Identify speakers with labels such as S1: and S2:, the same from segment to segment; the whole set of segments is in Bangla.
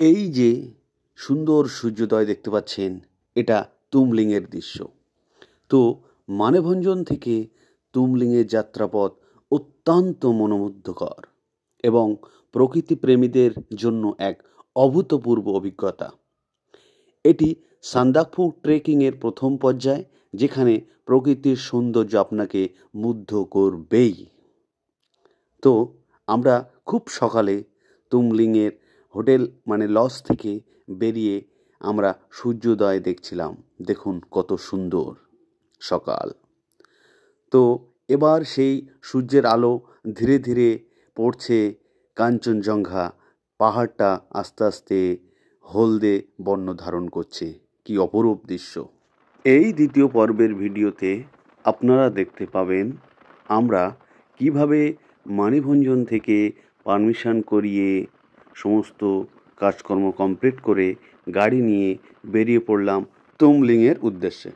S1: এই যে সুন্দর সূর্যোদয় দেখতে পাচ্ছেন, এটা তুমলিংয়ের দৃশ্য। তো মানেভঞ্জন থেকে তুমলিংয়ের যাত্রাপথ অত্যন্ত মনোমুগ্ধকর এবং প্রকৃতি প্রেমীদের জন্য এক অভূতপূর্ব অভিজ্ঞতা। এটি সান্দাকফু ট্রেকিংয়ের প্রথম পর্যায়, যেখানে প্রকৃতির সৌন্দর্য আপনাকে মুগ্ধ করবেই। তো আমরা খুব সকালে তুমলিংয়ের হোটেল লজ থেকে বেরিয়ে আমরা সূর্যোদয় দেখছিলাম। দেখুন কত সুন্দর সকাল। তো এবার সেই সূর্যের আলো ধীরে ধীরে পড়ছে কাঞ্চনজঙ্ঘা পাহাড়টা আস্তে আস্তে হলদে বর্ণ ধারণ করছে। কি অপরূপ দৃশ্য! এই দ্বিতীয় পর্বের ভিডিওতে আপনারা দেখতে পাবেন আমরা কিভাবে মানেভঞ্জন থেকে পারমিশন করিয়ে সমস্ত কাজকর্ম কমপ্লিট করে গাড়ি নিয়ে বেরিয়ে পড়লাম তুমলিংয়ের উদ্দেশ্যে।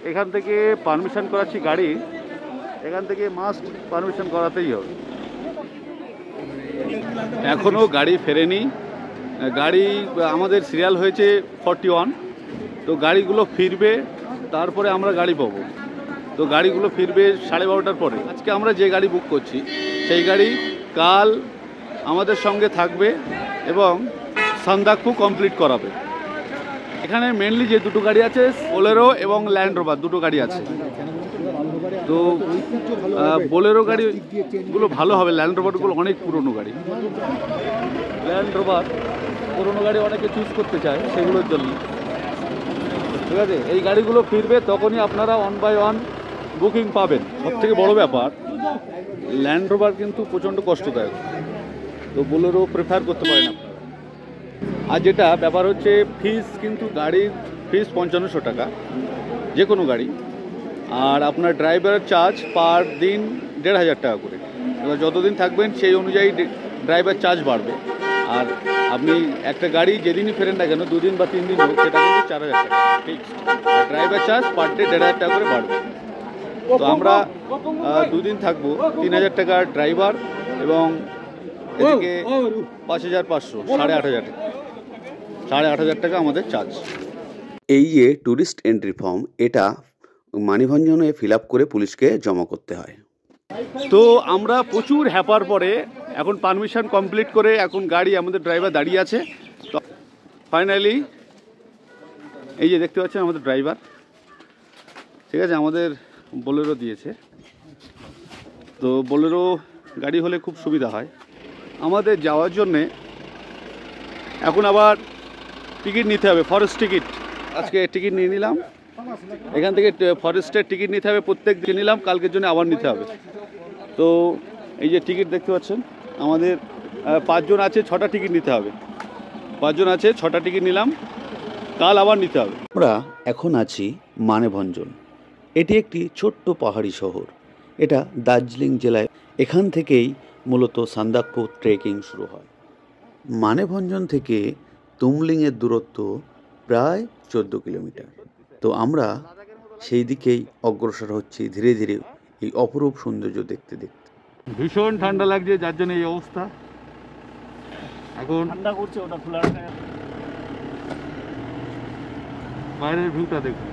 S1: এখান থেকে পারমিশন করাচ্ছি গাড়ি, এখান থেকে মাস্ট পারমিশন করাতেই হবে। এখনও গাড়ি ফেরেনি, গাড়ি আমাদের সিরিয়াল হয়েছে 41। তো গাড়িগুলো ফিরবে, তারপরে আমরা গাড়ি পাবো। তো গাড়িগুলো ফিরবে 12:30টার পরে। আজকে আমরা যে গাড়ি বুক করছি সেই গাড়ি কাল আমাদের সঙ্গে থাকবে এবং সান্দাকফু কমপ্লিট করাবে। এখানে মেনলি যে দুটো গাড়ি আছে, বোলেরো এবং ল্যান্ড রোভার, দুটো গাড়ি আছে। তো বোলেরো গাড়িগুলো ভালো হবে, ল্যান্ড রোভারগুলো অনেক পুরনো গাড়ি। ল্যান্ড রোভার পুরনো গাড়ি অনেকে চুজ করতে চায়, সেগুলোর জন্য। ঠিক আছে, এই গাড়িগুলো ফিরবে, তখনই আপনারা 1 by 1 বুকিং পাবেন। সবথেকে বড় ব্যাপার, ল্যান্ড রোভার কিন্তু প্রচণ্ড কষ্টদায়ক, তো বোলেরো প্রেফার করতে পারেন আপনারা। আর যেটা ব্যাপার হচ্ছে, ফিস কিন্তু গাড়ির ফিস 5500 টাকা যে কোনো গাড়ি। আর আপনার ড্রাইভারের চার্জ পার দিন 1500 টাকা করে। এবার যতদিন থাকবেন সেই অনুযায়ী ড্রাইভার চার্জ বাড়বে। আর আপনি একটা গাড়ি যেদিনই ফেরেন না কেন, 2 দিন বা 3 দিন হোক, সেটা কিন্তু 4000 টাকা fixed. Driver charge per day 1500 টাকা করে বাড়বে। তো আমরা 2 দিন থাকবো, 3000 টাকা ড্রাইভার এবং এদিকে 5500, 8500 টাকা আমাদের চার্জ। এই যে ট্যুরিস্ট এন্ট্রি ফর্ম, এটা মানেভঞ্জনে ফিল আপ করে পুলিশকে জমা করতে হয়। তো আমরা প্রচুর হ্যাপার পরে এখন পারমিশন কমপ্লিট করে এখন গাড়ি, আমাদের ড্রাইভার দাঁড়িয়ে আছে। তো ফাইনালি এই যে দেখতে পাচ্ছেন আমাদের ড্রাইভার, ঠিক আছে, আমাদের বোলেরো দিয়েছে। তো বোলেরো গাড়ি হলে খুব সুবিধা হয় আমাদের যাওয়ার জন্যে। এখন আবার টিকিট নিতে হবে, ফরেস্ট টিকিট। আজকে টিকিট নিয়ে নিলাম, এখান থেকে ফরেস্টের টিকিট নিতে হবে, প্রত্যেক দিন নিলাম, কালকের জন্য আবার নিতে হবে। তো এই যে টিকিট দেখতে পাচ্ছেন, আমাদের 5 জন আছে, 6টা টিকিট নিতে হবে। 5 জন আছে, 6টা টিকিট নিলাম, কাল আবার নিতে হবে। আমরা এখন আছি মানেভঞ্জন। এটি একটি ছোট্ট পাহাড়ি শহর, এটা দার্জিলিং জেলায়। এখান থেকেই মূলত সান্দাকফু ট্রেকিং শুরু হয়। মানেভঞ্জন থেকে তুমলিংয়ের দূরত্ব প্রায় 14 কিলোমিটার। তো আমরা সেই দিকেই অগ্রসর হচ্ছি ধীরে ধীরে, এই অপরূপ সৌন্দর্য দেখতে দেখতে। ভীষণ ঠান্ডা লাগছে, যার জন্য এই অবস্থা। এখন ঠান্ডা করছে, ওটা খোলা রাখা, বাইরের ভিউটা দেখুন।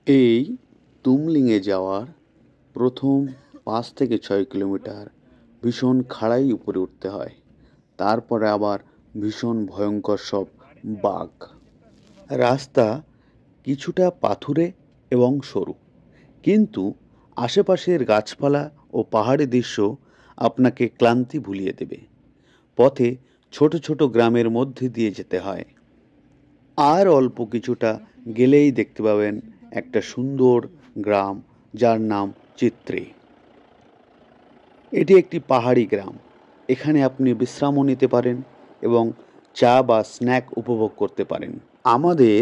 S1: এই তুমলিংয়ে যাওয়ার প্রথম 5 থেকে 6 কিলোমিটার ভীষণ খাড়াই উপরে উঠতে হয়, তারপরে আবার ভীষণ ভয়ঙ্কর সব বাঘ। রাস্তা কিছুটা পাথুরে এবং সরু, কিন্তু আশেপাশের গাছপালা ও পাহাড়ি দৃশ্য আপনাকে ক্লান্তি ভুলিয়ে দেবে। পথে ছোট ছোট গ্রামের মধ্যে দিয়ে যেতে হয়। আর অল্প কিছুটা গেলেই দেখতে পাবেন একটা সুন্দর গ্রাম, যার নাম চিত্রে। এটি একটি পাহাড়ি গ্রাম, এখানে আপনি বিশ্রামও নিতে পারেন এবং চা বা স্ন্যাক উপভোগ করতে পারেন। আমাদের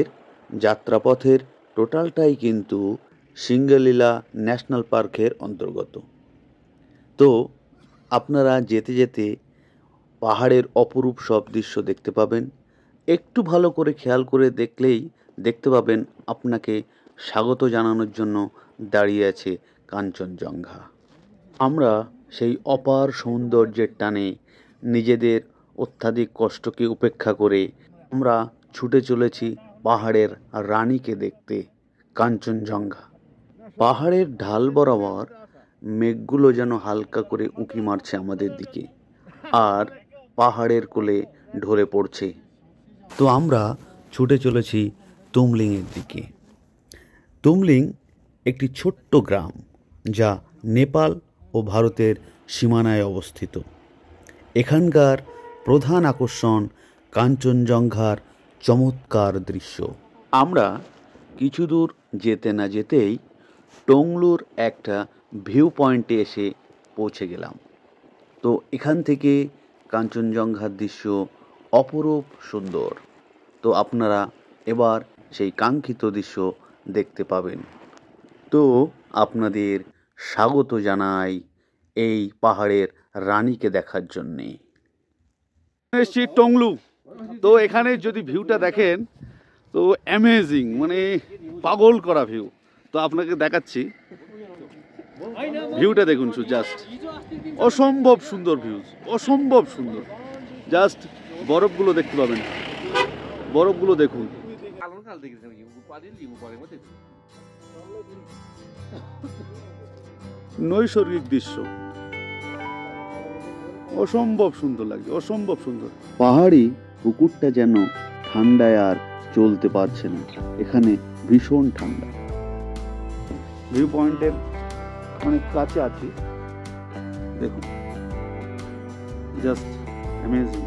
S1: যাত্রাপথের টোটালটাই কিন্তু সিঙ্গলীলা ন্যাশনাল পার্কের অন্তর্গত। তো আপনারা যেতে যেতে পাহাড়ের অপরূপ সব দৃশ্য দেখতে পাবেন। একটু ভালো করে খেয়াল করে দেখলেই দেখতে পাবেন আপনাকে স্বাগত জানানোর জন্য দাঁড়িয়ে আছে কাঞ্চনজঙ্ঘা। আমরা সেই অপার সৌন্দর্যের টানে নিজেদের
S2: অত্যাধিক কষ্টকে উপেক্ষা করে আমরা ছুটে চলেছি পাহাড়ের রানীকে দেখতে, কাঞ্চনজঙ্ঘা। পাহাড়ের ঢাল বরাবর মেঘগুলো যেন হালকা করে উঁকি মারছে আমাদের দিকে, আর পাহাড়ের কোলে ঢলে পড়ছে। তো আমরা ছুটে চলেছি তুমলিংয়ের দিকে। তুমলিং একটি ছোট্ট গ্রাম, যা নেপাল ও ভারতের সীমানায় অবস্থিত। এখানকার প্রধান আকর্ষণ কাঞ্চনজঙ্ঘার চমৎকার দৃশ্য। আমরা কিছু দূর যেতে না যেতেই টংলুর একটা ভিউ পয়েন্টে এসে পৌঁছে গেলাম। তো এখান থেকে কাঞ্চনজঙ্ঘার দৃশ্য অপরূপ সুন্দর। তো আপনারা এবার সেই কাঙ্ক্ষিত দৃশ্য দেখতে পাবেন। তো আপনাদের স্বাগত জানাই এই পাহাড়ের রানীকে দেখার জন্যে।
S1: এসছি টংলু। তো এখানে যদি ভিউটা দেখেন তো অ্যামেজিং, মানে পাগল করা ভিউ। তো আপনাকে দেখাচ্ছি, ভিউটা দেখুন, জাস্ট অসম্ভব সুন্দর ভিউজ, অসম্ভব সুন্দর। জাস্ট বরফগুলো দেখতে পাবেন, বরফগুলো দেখুন। নৈসর্গিক দৃশ্য অসম্ভব সুন্দর লাগে, অসম্ভব সুন্দর।
S2: পাহাড়ি পুকুরটা যেন ঠান্ডায় আর চলতে পারছে না, এখানে ভীষণ ঠান্ডা।
S1: ভিউ পয়েন্টের অনেক কাছে আছি, দেখুন, জাস্ট অ্যামেজিং।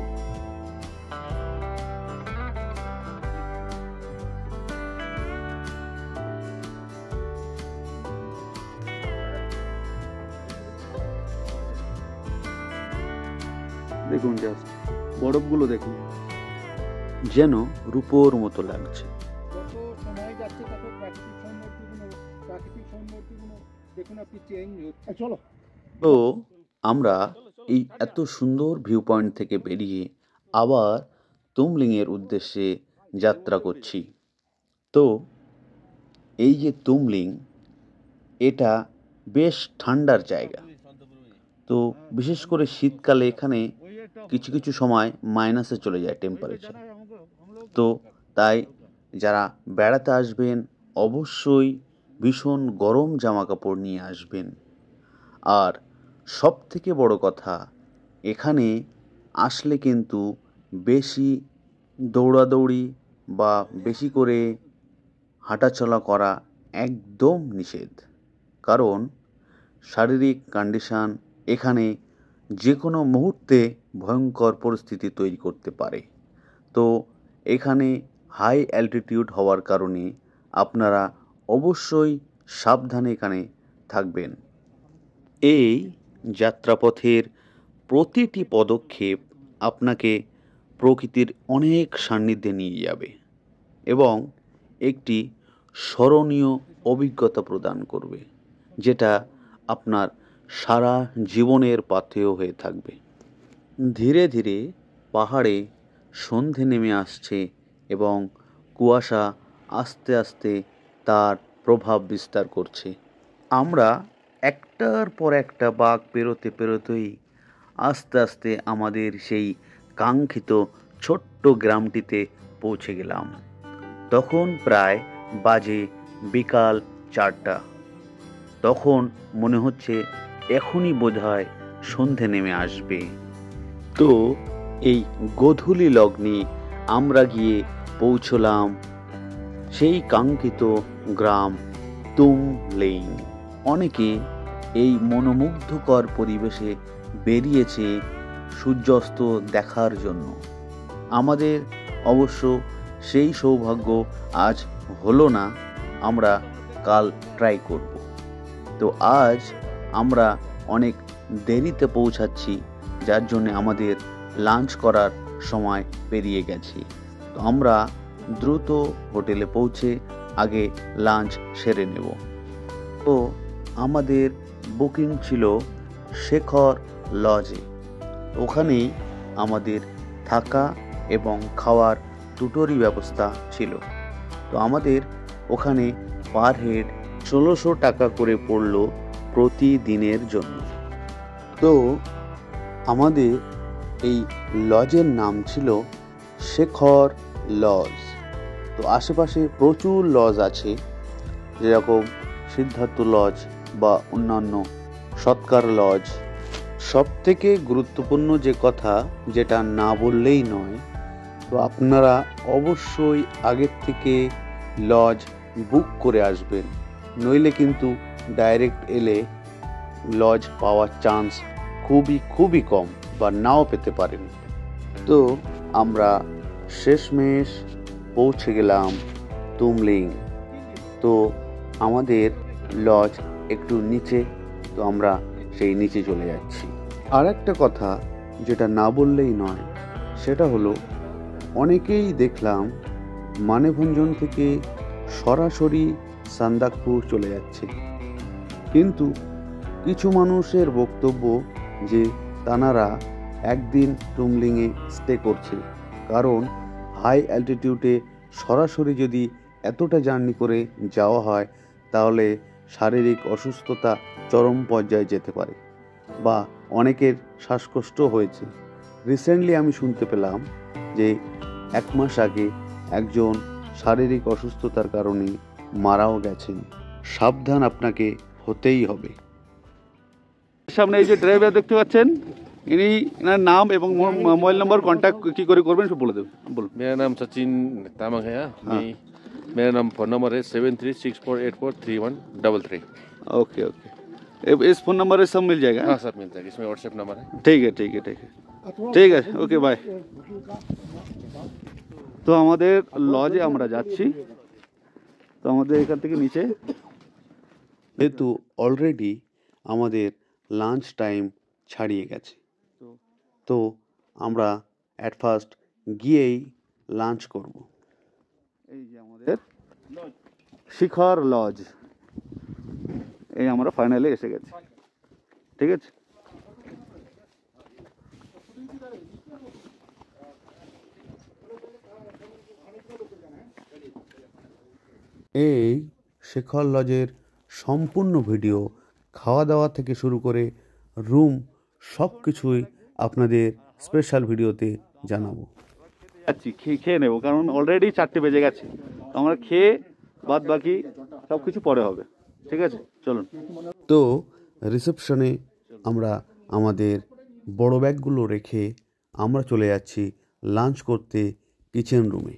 S1: দেখুন, জাস্ট বরফগুলো দেখুন,
S2: যেন রূপোর মতো লাগছে। তো আমরা এই এত সুন্দর ভিউ পয়েন্ট থেকে বেরিয়ে আবার তুমলিংয়ের উদ্দেশ্যে যাত্রা করছি। তো এই যে তুমলিং, এটা বেশ ঠান্ডার জায়গা। তো বিশেষ করে শীতকালে এখানে কিছু কিছু সময় মাইনাসে চলে যায় টেম্পারেচার। তো তাই যারা বেড়াতে আসবেন অবশ্যই ভীষণ গরম জামা কাপড় নিয়ে আসবেন। আর সব থেকে বড় কথা, এখানে আসলে কিন্তু বেশি দৌড়াদৌড়ি বা বেশি করে হাঁটাচলা করা একদম নিষেধ। কারণ শারীরিক কন্ডিশন এখানে যে কোনো মুহূর্তে ভয়ঙ্কর পরিস্থিতি তৈরি করতে পারে। তো এখানে হাই অ্যালটিটিউড হওয়ার কারণে আপনারা অবশ্যই সাবধানে এখানে থাকবেন। এই যাত্রাপথের প্রতিটি পদক্ষেপ আপনাকে প্রকৃতির অনেক সান্নিধ্যে নিয়ে যাবে এবং একটি স্মরণীয় অভিজ্ঞতা প্রদান করবে, যেটা আপনার সারা জীবনের পাথেয় হয়ে থাকবে। ধীরে ধীরে পাহাড়ে সন্ধে নেমে আসছে এবং কুয়াশা আস্তে আস্তে তার প্রভাব বিস্তার করছে। আমরা একটার পর একটা বাঁক পেরোতে পেরোতেই আস্তে আস্তে আমাদের সেই কাঙ্ক্ষিত ছোট্ট গ্রামটিতে পৌঁছে গেলাম। তখন প্রায় বাজে বিকাল 4টা। তখন মনে হচ্ছে এখনই বোধহয় সন্ধে নেমে আসবে। তো এই গোধূলি লগ্নে আমরা গিয়ে পৌঁছলাম সেই কাঙ্ক্ষিত গ্রাম তুমলিং। অনেকে এই মনোমুগ্ধকর পরিবেশে বেরিয়েছে সূর্যাস্ত দেখার জন্য। আমাদের অবশ্য সেই সৌভাগ্য আজ হলো না, আমরা কাল ট্রাই করব। তো আজ আমরা অনেক দেরিতে পৌঁছাচ্ছি, যার জন্য আমাদের লাঞ্চ করার সময় পেরিয়ে গেছে। তো আমরা দ্রুত হোটেলে পৌঁছে আগে লাঞ্চ সেরে নেব। তো আমাদের বুকিং ছিল শেখর লজে। ওখানেই আমাদের থাকা এবং খাওয়ার দুটোরই ব্যবস্থা ছিল। তো আমাদের ওখানে পার হেড 1600 টাকা করে পড়ল প্রতিদিনের জন্য। তো আমাদের এই লজের নাম ছিল শেখর লজ। তো আশেপাশে প্রচুর লজ আছে, যেরকম সিদ্ধার্থ লজ বা অন্যান্য সৎকার লজ। সবথেকে গুরুত্বপূর্ণ যে কথা, যেটা না বললেই নয়, তো আপনারা অবশ্যই আগের থেকে লজ বুক করে আসবেন, নইলে কিন্তু ডাইরেক্ট এলে লজ পাওয়ার চান্স খুবই কম বা নাও পেতে পারেন। তো আমরা শেষমেশ পৌঁছে গেলাম তুমলিং। তো আমাদের লজ একটু নিচে, তো আমরা সেই নিচে চলে যাচ্ছি। আর একটা কথা যেটা না বললেই নয়, সেটা হলো অনেকেই দেখলাম মানেভঞ্জন থেকে সরাসরি সান্দাকফু চলে যাচ্ছে, কিন্তু কিছু মানুষের বক্তব্য যে তানারা একদিন তুমলিংয়ে স্টে করছে, কারণ হাই অ্যালটিটিউডে সরাসরি যদি এতটা জার্নি করে যাওয়া হয় তাহলে শারীরিক অসুস্থতা চরম পর্যায়ে যেতে পারে, বা অনেকের শ্বাসকষ্ট হয়েছে। রিসেন্টলি আমি শুনতে পেলাম যে 1 মাস আগে একজন শারীরিক অসুস্থতার কারণে মারাও গেছেন। সাবধান আপনাকে হতেই হবে।
S1: সামনে এই যে ড্রাইভার দেখতে পাচ্ছেন, এনার নাম এবং মোবাইল নম্বর কন্ট্যাক্ট কি করে করবেন সব বলে দেবেন। বলুন।
S3: मेरा नाम सचिन तामंग है। मेरा फ़ोन नंबर है 7364843133।
S1: ओके ओके, इस फ़ोन नंबर पे सब मिल जाएगा।
S3: हाँ सब मिलता है, इसमें व्हाट्सएप नंबर है।
S1: ठीक है ठीक है ठीक है ঠিক আছে, ওকে বাই। তো আমাদের লজে আমরা যাচ্ছি। তো আমাদের এখান থেকে নিচে,
S2: যেহেতু অলরেডি আমাদের লাঞ্চ টাইম ছাড়িয়ে গেছে, তো আমরা অ্যাট ফার্স্ট গিয়েই লাঞ্চ করব।
S1: এই যে আমাদের শিখর লজ, এই আমরা ফাইনালি এসে গেছি। ঠিক আছে,
S2: এই শেখর লজের সম্পূর্ণ ভিডিও, খাওয়া দাওয়া থেকে শুরু করে রুম, সব কিছুই আপনাদের স্পেশাল ভিডিওতে জানাবো।
S1: যাচ্ছি, খেয়ে নেবো, কারণ অলরেডি 4টে বেজে গেছে। তো আমরা খেয়ে বাদ বাকি সব কিছু পরে হবে। ঠিক আছে, চলুন।
S2: তো রিসেপশনে আমরা আমাদের বড় ব্যাগগুলো রেখে আমরা চলে যাচ্ছি লাঞ্চ করতে কিচেন রুমে।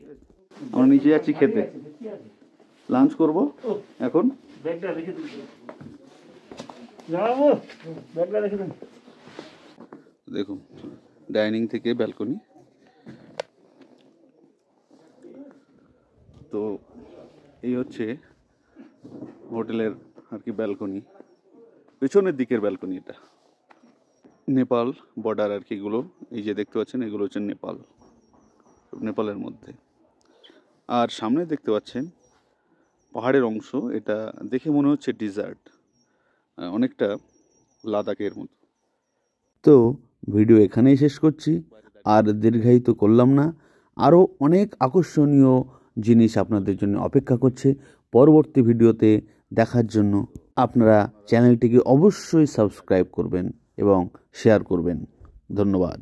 S1: আমরা নিচে যাচ্ছি খেতে, লাঞ্চ করব এখন। দেখুন, ডাইনিং থেকে ব্যালকনি। তো এই হচ্ছে হোটেলের আর কি ব্যালকনি, পেছনের দিকের ব্যালকনি। এটা নেপাল বর্ডার আর কি, এগুলো এই যে দেখতে পাচ্ছেন, এগুলো হচ্ছে নেপালের মধ্যে। আর সামনে দেখতে পাচ্ছেন পাহাড়ের অংশ, এটা দেখে মনে হচ্ছে ডিজার্ট, অনেকটা লাদাখের মতো।
S2: তো ভিডিও এখানেই শেষ করছি, আর দীর্ঘায়িত করলাম না। আরও অনেক আকর্ষণীয় জিনিস আপনাদের জন্য অপেক্ষা করছে পরবর্তী ভিডিওতে দেখার জন্য। আপনারা চ্যানেলটিকে অবশ্যই সাবস্ক্রাইব করবেন এবং শেয়ার করবেন। ধন্যবাদ।